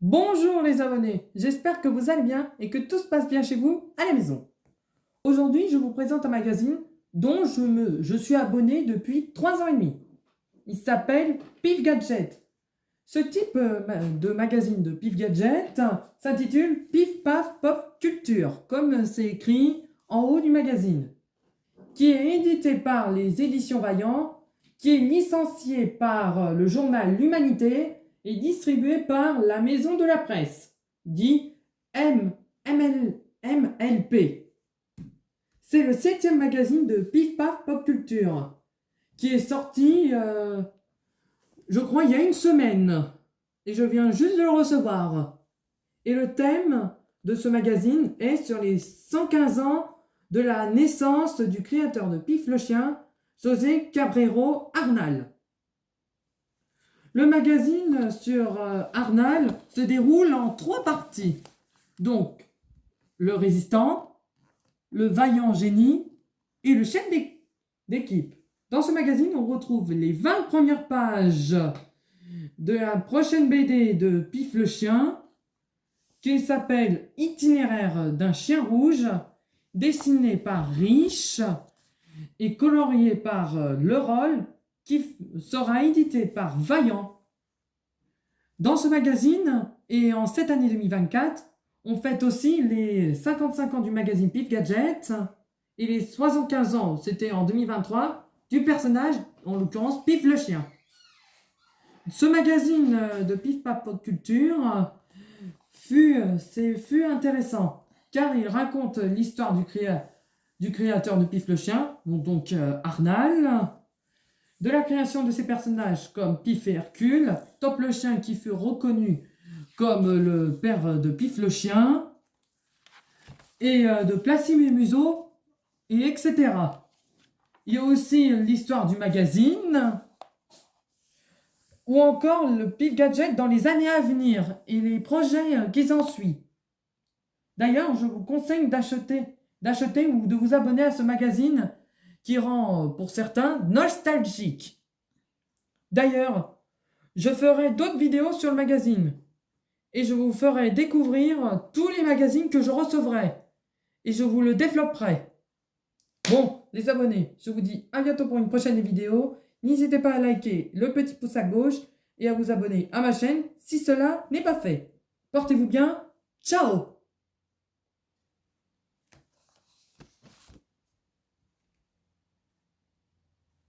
Bonjour les abonnés, j'espère que vous allez bien et que tout se passe bien chez vous à la maison. Aujourd'hui, je vous présente un magazine dont je suis abonné depuis 3 ans et demi. Il s'appelle Pif Gadget. Ce type de magazine de Pif Gadget s'intitule Pif Paf Pop Culture, comme c'est écrit en haut du magazine, qui est édité par les éditions Vaillant, qui est licencié par le journal L'Humanité et distribué par la Maison de la Presse, dit MLP. C'est le 7e magazine de Pif Paf Pop Culture, qui est sorti, je crois, il y a une semaine. Et je viens juste de le recevoir. Et le thème de ce magazine est sur les 115 ans de la naissance du créateur de Pif le chien, José Cabrero Arnal. Le magazine sur Arnal se déroule en 3 parties. Donc, le résistant, le vaillant génie et le chef d'équipe. Dans ce magazine, on retrouve les 20 premières pages de la prochaine BD de Pif le chien, qui s'appelle Itinéraire d'un chien rouge, dessiné par Riche et colorié par Leroll, qui sera édité par Vaillant. Dans ce magazine, et en cette année 2024, on fête aussi les 55 ans du magazine Pif Gadget et les 75 ans, c'était en 2023, du personnage, en l'occurrence Pif le chien. Ce magazine de Pif Paf Pop Culture fut intéressant, car il raconte l'histoire du créateur de Pif le chien, donc Arnal, de la création de ses personnages comme Pif et Hercule, Top le chien qui fut reconnu comme le père de Pif le chien, et de Placime et Museau, et etc. Il y a aussi l'histoire du magazine, ou encore le Pif Gadget dans les années à venir, et les projets qui s'en suivent. D'ailleurs, je vous conseille d'acheter ou de vous abonner à ce magazine qui rend, pour certains, nostalgique. D'ailleurs, je ferai d'autres vidéos sur le magazine et je vous ferai découvrir tous les magazines que je recevrai et je vous le développerai. Bon, les abonnés, je vous dis à bientôt pour une prochaine vidéo. N'hésitez pas à liker le petit pouce à gauche et à vous abonner à ma chaîne si cela n'est pas fait. Portez-vous bien, ciao!